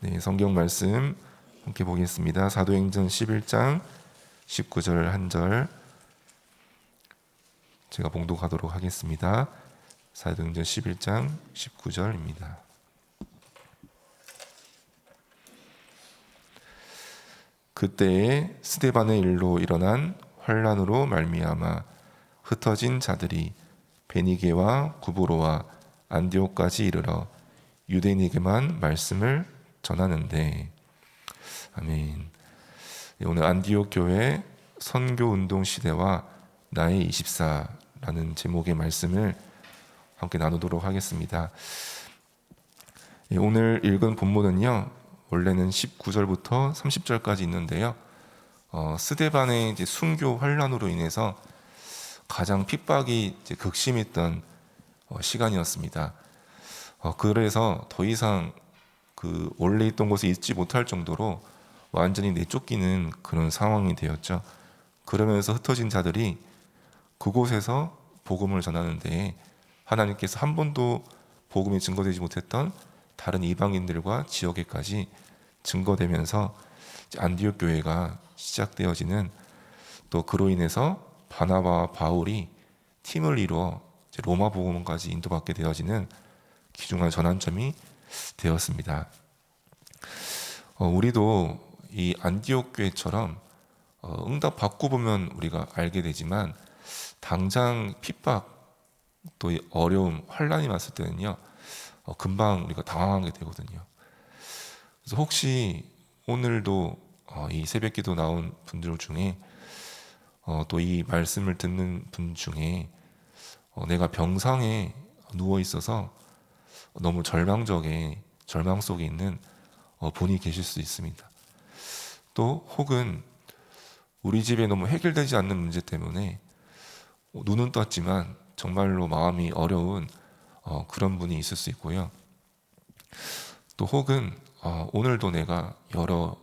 네, 성경 말씀 함께 보겠습니다. 사도행전 11장 19절 한 절 제가 봉독하도록 하겠습니다. 사도행전 11장 19절입니다. 그때에 스데반의 일로 일어난 환난으로 말미암아 흩어진 자들이 베니게와 구브로와 안디옥까지 이르러 유대인에게만 말씀을 전하는데. 아멘. 오늘 안디옥 교회 선교 운동 시대와 나의 24라는 제목의 말씀을 함께 나누도록 하겠습니다. 오늘 읽은 본문은요, 원래는 19절부터 30절까지 있는데요, 스데반의 이제 순교 환란으로 인해서 가장 핍박이 이제 극심했던 시간이었습니다. 그래서 더 이상 그 원래 있던 곳에 있지 못할 정도로 완전히 내쫓기는 그런 상황이 되었죠. 그러면서 흩어진 자들이 그곳에서 복음을 전하는데 하나님께서 한 번도 복음이 증거되지 못했던 다른 이방인들과 지역에까지 증거되면서 안디옥 교회가 시작되어지는, 또 그로 인해서 바나바와 바울이 팀을 이루어 로마 복음까지 인도받게 되어지는 귀중한 전환점이 되었습니다. 우리도 이 안디옥 교회처럼 응답 받고 보면 우리가 알게 되지만 당장 핍박 또 어려움, 환란이 왔을 때는요, 금방 우리가 당황하게 되거든요. 그래서 혹시 오늘도 이 새벽기도 나온 분들 중에 또 이 말씀을 듣는 분 중에 내가 병상에 누워 있어서 너무 절망 속에 있는 분이 계실 수 있습니다. 또 혹은 우리 집에 너무 해결되지 않는 문제 때문에 눈은 떴지만 정말로 마음이 어려운 그런 분이 있을 수 있고요. 또 혹은 오늘도 내가 여러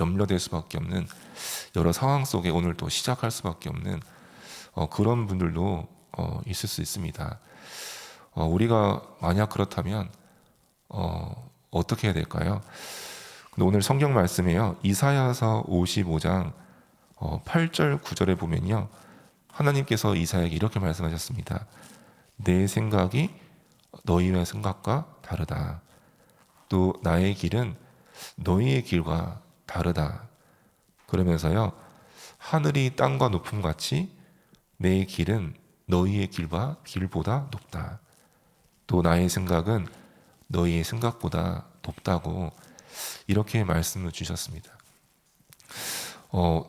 염려될 수밖에 없는 여러 상황 속에 오늘도 시작할 수밖에 없는 그런 분들도 있을 수 있습니다. 우리가 만약 그렇다면 어떻게 해야 될까요? 근데 오늘 성경 말씀에요, 이사야서 55장 8절 9절에 보면요, 하나님께서 이사야에게 이렇게 말씀하셨습니다. 내 생각이 너희의 생각과 다르다. 또 나의 길은 너희의 길과 다르다. 그러면서요, 하늘이 땅과 높음같이 내 길은 너희의 길보다 높다. 또 나의 생각은 너희의 생각보다 높다고 이렇게 말씀을 주셨습니다.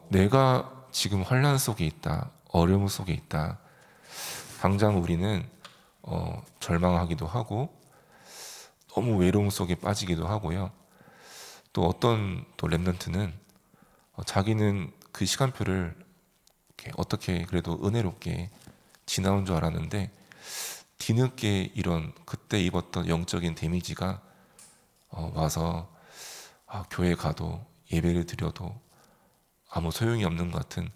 내가 지금 환난 속에 있다, 어려움 속에 있다. 당장 우리는 절망하기도 하고 너무 외로움 속에 빠지기도 하고요. 또 어떤 렘넌트는 자기는 그 시간표를 어떻게 그래도 은혜롭게 지나온 줄 알았는데 뒤늦게 이런 그때 입었던 영적인 데미지가 와서 교회 가도 예배를 드려도 아무 소용이 없는 것 같은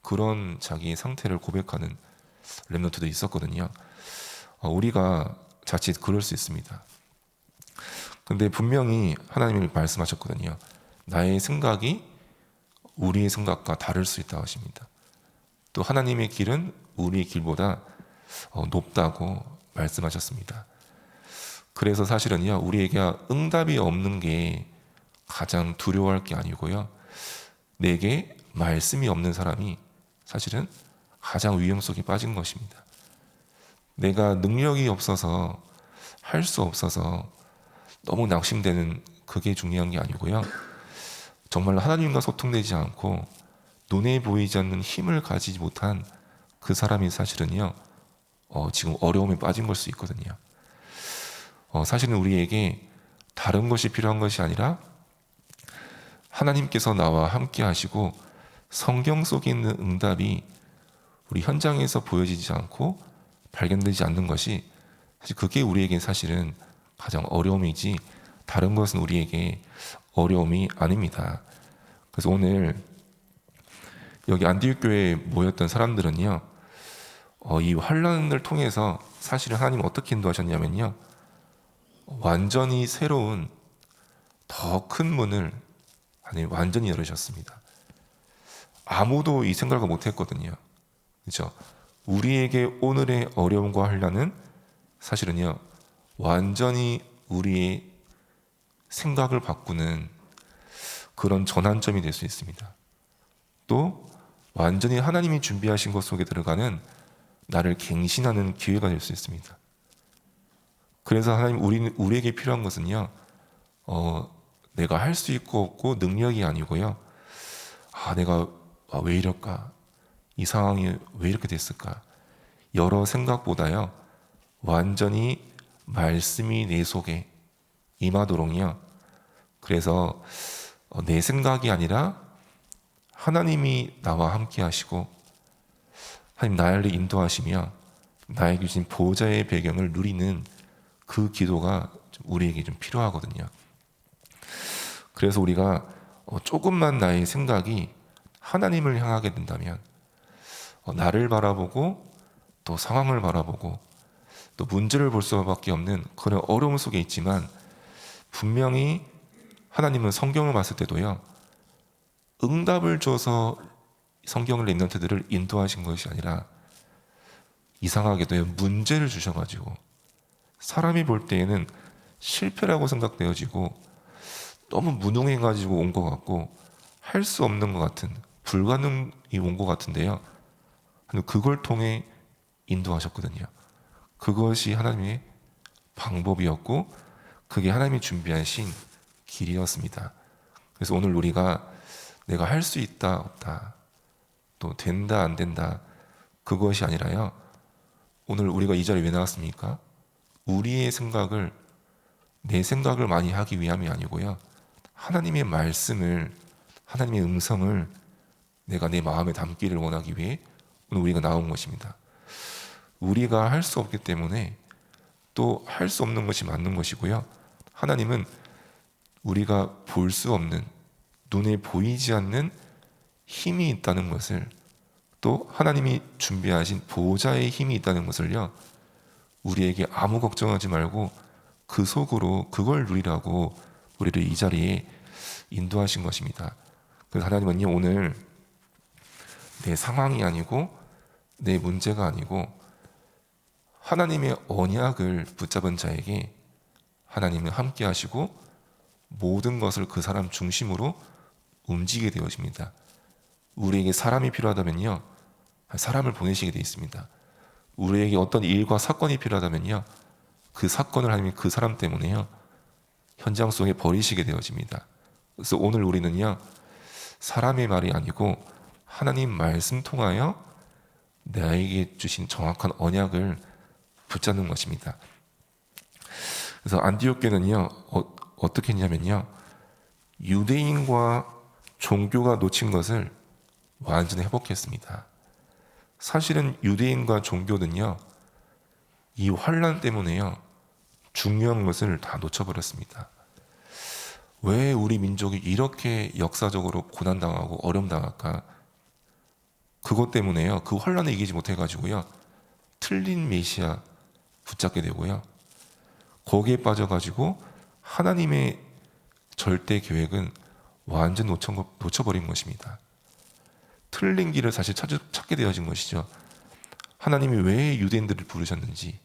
그런 자기의 상태를 고백하는 렘넌트도 있었거든요. 우리가 자칫 그럴 수 있습니다. 근데 분명히 하나님이 말씀하셨거든요. 나의 생각이 우리의 생각과 다를 수 있다고 하십니다. 또 하나님의 길은 우리의 길보다 높다고 말씀하셨습니다. 그래서 사실은요, 우리에게 응답이 없는 게 가장 두려워할 게 아니고요, 내게 말씀이 없는 사람이 사실은 가장 위험 속에 빠진 것입니다. 내가 능력이 없어서 할 수 없어서 너무 낙심되는 그게 중요한 게 아니고요, 정말로 하나님과 소통되지 않고 눈에 보이지 않는 힘을 가지지 못한 그 사람이 사실은요, 지금 어려움에 빠진 걸 수 있거든요. 사실은 우리에게 다른 것이 필요한 것이 아니라 하나님께서 나와 함께 하시고 성경 속에 있는 응답이 우리 현장에서 보여지지 않고 발견되지 않는 것이, 사실 그게 우리에게 사실은 가장 어려움이지 다른 것은 우리에게 어려움이 아닙니다. 그래서 오늘 여기 안디옥 교회에 모였던 사람들은요, 이 환란을 통해서 사실은 하나님 어떻게 인도하셨냐면요, 완전히 새로운 더 큰 문을 하나님 완전히 열으셨습니다. 아무도 이 생각을 못했거든요. 그렇죠? 우리에게 오늘의 어려움과 환난은 사실은요, 완전히 우리의 생각을 바꾸는 그런 전환점이 될 수 있습니다. 또 완전히 하나님이 준비하신 것 속에 들어가는 나를 갱신하는 기회가 될 수 있습니다. 그래서 하나님 우리에게 필요한 것은요, 내가 할 수 있고 없고 능력이 아니고요. 내가 왜 이럴까? 이 상황이 왜 이렇게 됐을까? 여러 생각보다요, 완전히 말씀이 내 속에 임하도록요. 그래서 내 생각이 아니라 하나님이 나와 함께 하시고 하나님 나를 인도하시며 나에게 주신 보좌의 배경을 누리는 그 기도가 우리에게 좀 필요하거든요. 그래서 우리가 조금만 나의 생각이 하나님을 향하게 된다면 나를 바라보고 또 상황을 바라보고 또 문제를 볼 수밖에 없는 그런 어려움 속에 있지만 분명히 하나님은 성경을 봤을 때도요, 응답을 줘서 성경을 읽는 태들을 인도하신 것이 아니라 이상하게도 문제를 주셔가지고 사람이 볼 때에는 실패라고 생각되어지고 너무 무능해가지고 온 것 같고 할 수 없는 것 같은 불가능이 온 것 같은데요, 그걸 통해 인도하셨거든요. 그것이 하나님의 방법이었고 그게 하나님이 준비하신 길이었습니다. 그래서 오늘 우리가 내가 할 수 있다 없다 또 된다 안 된다 그것이 아니라요, 오늘 우리가 이 자리에 왜 나왔습니까? 우리의 생각을 내 생각을 많이 하기 위함이 아니고요, 하나님의 말씀을 하나님의 음성을 내가 내 마음에 담기를 원하기 위해 오늘 우리가 나온 것입니다. 우리가 할 수 없기 때문에 또 할 수 없는 것이 맞는 것이고요, 하나님은 우리가 볼 수 없는 눈에 보이지 않는 힘이 있다는 것을 또 하나님이 준비하신 보호자의 힘이 있다는 것을요, 우리에게 아무 걱정하지 말고 그 속으로 그걸 누리라고 우리를 이 자리에 인도하신 것입니다. 그래서 하나님은요, 오늘 내 상황이 아니고 내 문제가 아니고 하나님의 언약을 붙잡은 자에게 하나님은 함께 하시고 모든 것을 그 사람 중심으로 움직이게 되어집니다. 우리에게 사람이 필요하다면요, 사람을 보내시게 되어 있습니다. 우리에게 어떤 일과 사건이 필요하다면요, 그 사건을 하나님이 그 사람 때문에요, 현장 속에 버리시게 되어집니다. 그래서 오늘 우리는요, 사람의 말이 아니고 하나님 말씀 통하여 나에게 주신 정확한 언약을 붙잡는 것입니다. 그래서 안디옥 교회는요, 어떻게 했냐면요, 유대인과 종교가 놓친 것을 완전히 회복했습니다. 사실은 유대인과 종교는요, 이 환난 때문에요, 중요한 것을 다 놓쳐버렸습니다. 왜 우리 민족이 이렇게 역사적으로 고난당하고 어려움당할까? 그것 때문에요, 그 환난을 이기지 못해가지고요, 틀린 메시아 붙잡게 되고요, 거기에 빠져가지고 하나님의 절대 계획은 완전 놓쳐버린 것입니다. 틀린 길을 사실 찾게 되어진 것이죠. 하나님이 왜 유대인들을 부르셨는지,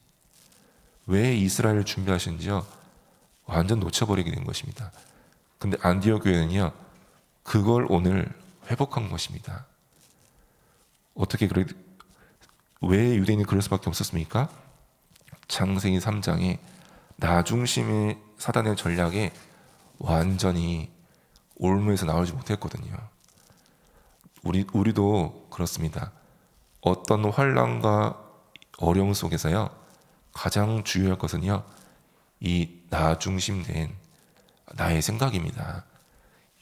왜 이스라엘을 준비하셨는지요, 완전 놓쳐버리게 된 것입니다. 근데 안디옥 교회는요, 그걸 오늘 회복한 것입니다. 왜 유대인이 그럴 수밖에 없었습니까? 창세기 3장에 나 중심의 사단의 전략에 완전히 올무에서 나오지 못했거든요. 우리도 그렇습니다. 어떤 환난과 어려움 속에서요, 가장 중요할 것은요, 이 나 중심된 나의 생각입니다.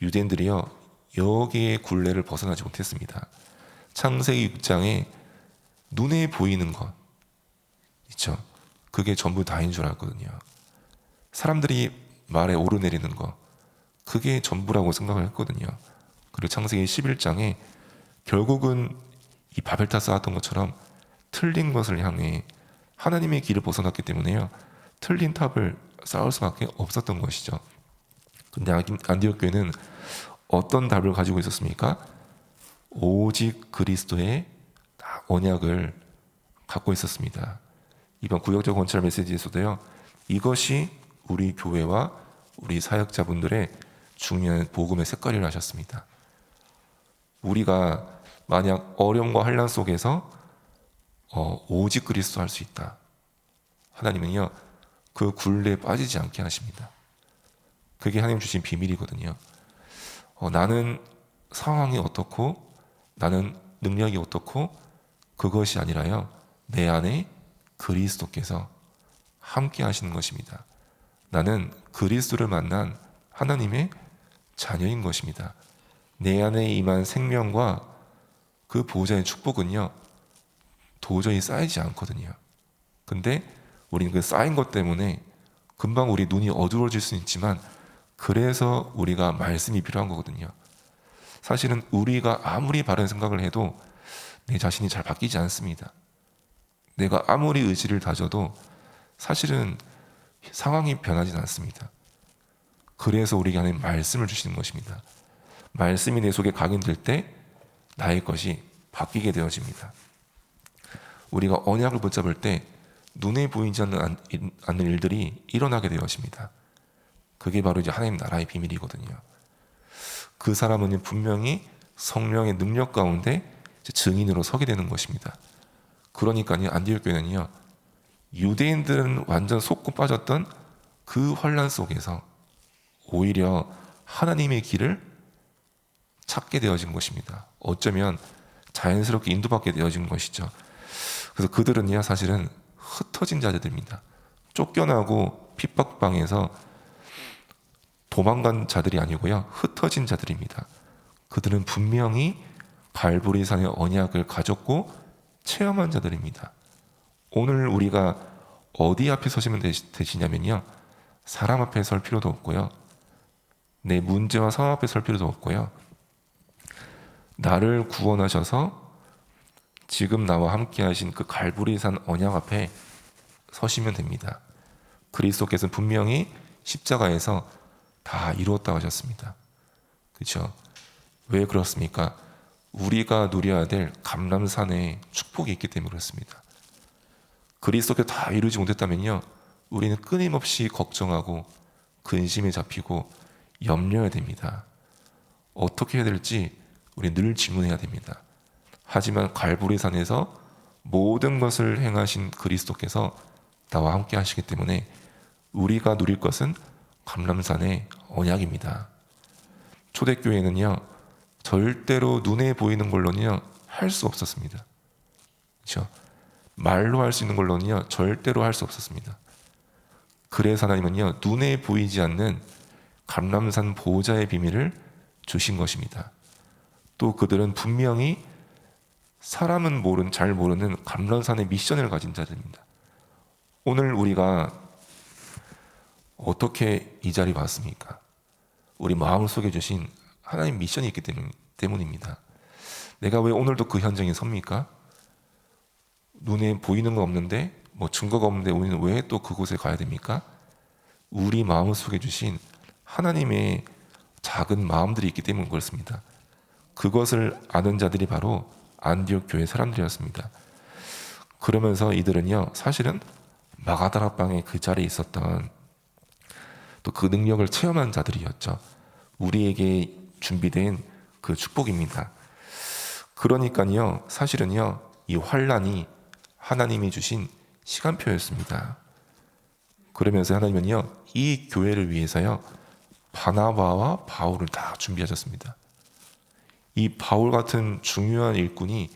유대인들이요, 여기에 굴레를 벗어나지 못했습니다. 창세기 6장에 눈에 보이는 것 있죠? 그게 전부 다인 줄 알거든요. 사람들이 말에 오르내리는 것, 그게 전부라고 생각을 했거든요. 그리고 창세기 11장에 결국은 이 바벨탑 쌓았던 것처럼 틀린 것을 향해 하나님의 길을 벗어났기 때문에요, 틀린 탑을 쌓을 수밖에 없었던 것이죠. 근데 안디옥 교회는 어떤 답을 가지고 있었습니까? 오직 그리스도의 언약을 갖고 있었습니다. 이번 구역적 권찰 메시지에서도요, 이것이 우리 교회와 우리 사역자분들의 중요한 복음의 색깔이라 하셨습니다. 우리가 만약 어려움과 환난 속에서 오직 그리스도 할 수 있다, 하나님은요 그 굴레에 빠지지 않게 하십니다. 그게 하나님 주신 비밀이거든요. 나는 상황이 어떻고 나는 능력이 어떻고 그것이 아니라요, 내 안에 그리스도께서 함께 하시는 것입니다. 나는 그리스도를 만난 하나님의 자녀인 것입니다. 내 안에 임한 생명과 그 보좌의 축복은요 도저히 쌓이지 않거든요. 근데 우리는 그 쌓인 것 때문에 금방 우리 눈이 어두워질 수 있지만, 그래서 우리가 말씀이 필요한 거거든요. 사실은 우리가 아무리 바른 생각을 해도 내 자신이 잘 바뀌지 않습니다. 내가 아무리 의지를 다져도 사실은 상황이 변하지 않습니다. 그래서 우리에게 하나님 말씀을 주시는 것입니다. 말씀이 내 속에 각인될 때 나의 것이 바뀌게 되어집니다. 우리가 언약을 붙잡을 때 눈에 보이지 않는 일들이 일어나게 되어집니다. 그게 바로 이제 하나님 나라의 비밀이거든요. 그 사람은 분명히 성령의 능력 가운데 증인으로 서게 되는 것입니다. 그러니까요, 안디옥 교회는요, 유대인들은 완전 속고 빠졌던 그 환난 속에서 오히려 하나님의 길을 찾게 되어진 것입니다. 어쩌면 자연스럽게 인도받게 되어진 것이죠. 그래서 그들은요, 사실은 흩어진 자들입니다. 쫓겨나고 핍박방에서 도망간 자들이 아니고요, 흩어진 자들입니다. 그들은 분명히 갈보리산의 언약을 가졌고 체험한 자들입니다. 오늘 우리가 어디 앞에 서시면 되시냐면요, 사람 앞에 설 필요도 없고요, 내 문제와 상황 앞에 설 필요도 없고요, 나를 구원하셔서 지금 나와 함께 하신 그 갈보리산 언약 앞에 서시면 됩니다. 그리스도께서는 분명히 십자가에서 다 이루었다고 하셨습니다. 그렇죠? 왜 그렇습니까? 우리가 누려야 될 감람산의 축복이 있기 때문에 그렇습니다. 그리스도께서 다 이루지 못했다면요, 우리는 끊임없이 걱정하고 근심에 잡히고 염려해야 됩니다. 어떻게 해야 될지 우리 늘 질문해야 됩니다. 하지만 갈보리산에서 모든 것을 행하신 그리스도께서 나와 함께 하시기 때문에 우리가 누릴 것은 감람산의 언약입니다. 초대교회는요, 절대로 눈에 보이는 걸로는요 할 수 없었습니다. 그렇죠? 말로 할 수 있는 걸로는요 절대로 할 수 없었습니다. 그래서 하나님은요, 눈에 보이지 않는 감람산 보좌의 비밀을 주신 것입니다. 또 그들은 분명히 사람은 잘 모르는 감람산의 미션을 가진 자들입니다. 오늘 우리가 어떻게 이 자리에 왔습니까? 우리 마음속에 주신 하나님 미션이 있기 때문입니다. 내가 왜 오늘도 그 현장에 섭니까? 눈에 보이는 거 없는데, 증거가 없는데 우리는 왜 또 그곳에 가야 됩니까? 우리 마음속에 주신 하나님의 작은 마음들이 있기 때문에 그렇습니다. 그것을 아는 자들이 바로 안디옥 교회 사람들이었습니다. 그러면서 이들은요, 사실은 마가다락방에 그 자리에 있었던 또 그 능력을 체험한 자들이었죠. 우리에게 준비된 그 축복입니다. 그러니까요, 사실은요, 이 환난이 하나님이 주신 시간표였습니다. 그러면서 하나님은요, 이 교회를 위해서요, 바나바와 바울을 다 준비하셨습니다. 이 바울 같은 중요한 일꾼이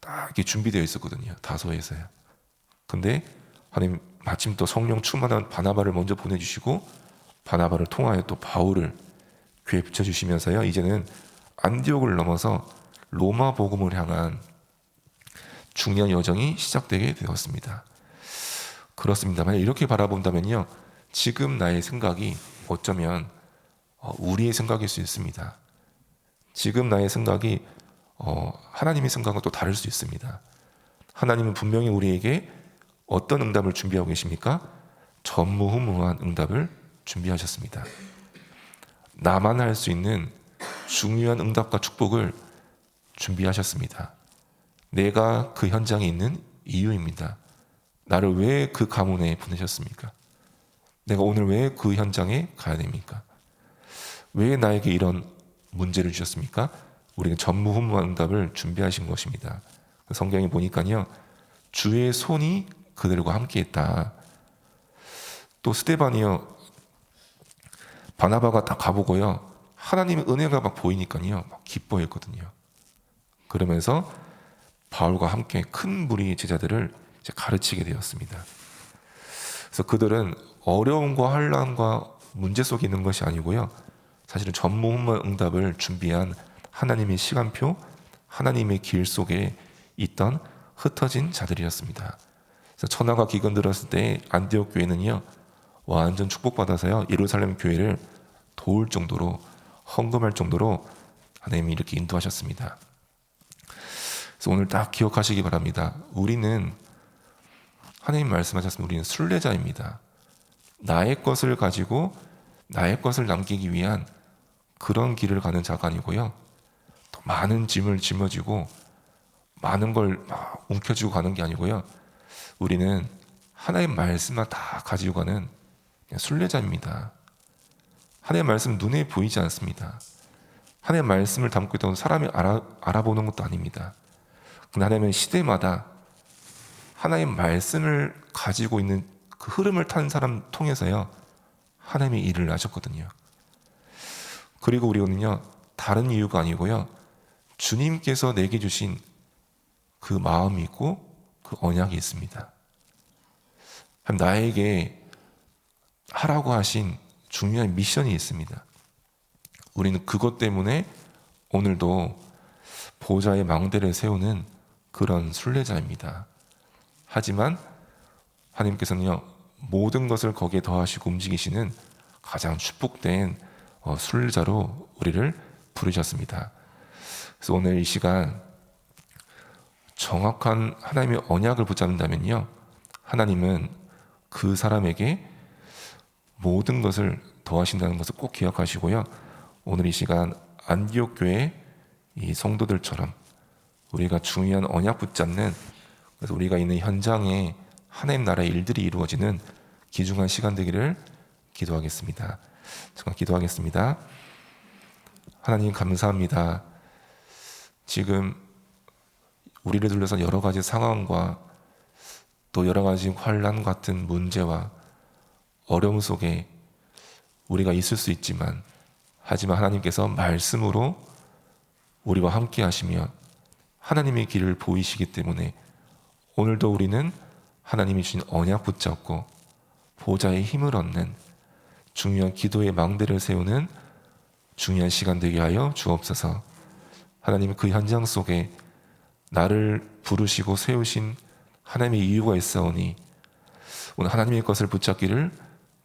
딱 이렇게 준비되어 있었거든요, 다소에서요. 근데 하나님 마침 또 성령 충만한 바나바를 먼저 보내주시고, 바나바를 통하여 또 바울을 교회에 붙여주시면서요, 이제는 안디옥을 넘어서 로마 복음을 향한 중요한 여정이 시작되게 되었습니다. 그렇습니다만 이렇게 바라본다면요, 지금 나의 생각이 어쩌면 우리의 생각일 수 있습니다. 지금 나의 생각이 하나님의 생각과 또 다를 수 있습니다. 하나님은 분명히 우리에게 어떤 응답을 준비하고 계십니까? 전무후무한 응답을 준비하셨습니다. 나만 할 수 있는 중요한 응답과 축복을 준비하셨습니다. 내가 그 현장에 있는 이유입니다. 나를 왜 그 가문에 보내셨습니까? 내가 오늘 왜 그 현장에 가야 됩니까? 왜 나에게 이런 문제를 주셨습니까? 우리는 전무후무한 응답을 준비하신 것입니다. 성경에 보니까요, 주의 손이 그들과 함께했다. 또 스데반이요, 바나바가 다 가보고요, 하나님의 은혜가 막 보이니까요, 막 기뻐했거든요. 그러면서 바울과 함께 큰 무리의 제자들을 이제 가르치게 되었습니다. 그래서 그들은 어려움과 환난과 문제 속에 있는 것이 아니고요, 사실은 전무후무한 응답을 준비한 하나님의 시간표, 하나님의 길 속에 있던 흩어진 자들이었습니다. 그래서 천하가 기근 들었을 때 안디옥 교회는요, 완전 축복받아서요, 예루살렘 교회를 도울 정도로, 헌금할 정도로 하나님이 이렇게 인도하셨습니다. 그래서 오늘 딱 기억하시기 바랍니다. 우리는, 하나님 말씀하셨습니다. 우리는 순례자입니다. 나의 것을 가지고 나의 것을 남기기 위한 그런 길을 가는 자가 아니고요, 또 많은 짐을 짊어지고 많은 걸 막 움켜쥐고 가는 게 아니고요, 우리는 하나님의 말씀만 다 가지고 가는 순례자입니다. 하나님의 말씀은 눈에 보이지 않습니다. 하나님의 말씀을 담고 있다고 사람이 알아보는 것도 아닙니다. 근데 하나님은 시대마다 하나님의 말씀을 가지고 있는 그 흐름을 타는 사람 통해서요, 하나님의 일을 하셨거든요. 그리고 우리는요, 다른 이유가 아니고요, 주님께서 내게 주신 그 마음이 있고 그 언약이 있습니다. 나에게 하라고 하신 중요한 미션이 있습니다. 우리는 그것 때문에 오늘도 보좌의 망대를 세우는 그런 순례자입니다. 하지만 하나님께서는요, 모든 것을 거기에 더하시고 움직이시는 가장 축복된 순례자로 우리를 부르셨습니다. 그래서 오늘 이 시간 정확한 하나님의 언약을 붙잡는다면요, 하나님은 그 사람에게 모든 것을 더하신다는 것을 꼭 기억하시고요, 오늘 이 시간 안디옥 교회 이 성도들처럼 우리가 중요한 언약 붙잡는, 그래서 우리가 있는 현장에 하나님 나라의 일들이 이루어지는 귀중한 시간 되기를 기도하겠습니다. 정말 기도하겠습니다. 하나님 감사합니다. 지금 우리를 둘러싼 여러 가지 상황과 또 여러 가지 환난 같은 문제와 어려움 속에 우리가 있을 수 있지만, 하지만 하나님께서 말씀으로 우리와 함께 하시며 하나님의 길을 보이시기 때문에 오늘도 우리는 하나님이 주신 언약 붙잡고 보좌의 힘을 얻는 중요한 기도의 망대를 세우는 중요한 시간 되게 하여 주옵소서. 하나님, 그 현장 속에 나를 부르시고 세우신 하나님의 이유가 있사오니 오늘 하나님의 것을 붙잡기를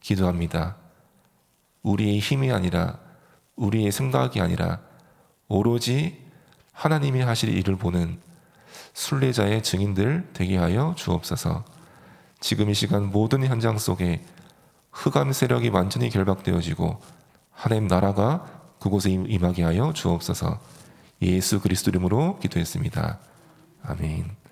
기도합니다. 우리의 힘이 아니라, 우리의 생각이 아니라 오로지 하나님이 하실 일을 보는 순례자의 증인들 되게 하여 주옵소서. 지금 이 시간 모든 현장 속에 흑암 세력이 완전히 결박되어지고 하나님 나라가 그곳에 임하게 하여 주옵소서. 예수 그리스도 이름으로 기도했습니다. 아멘.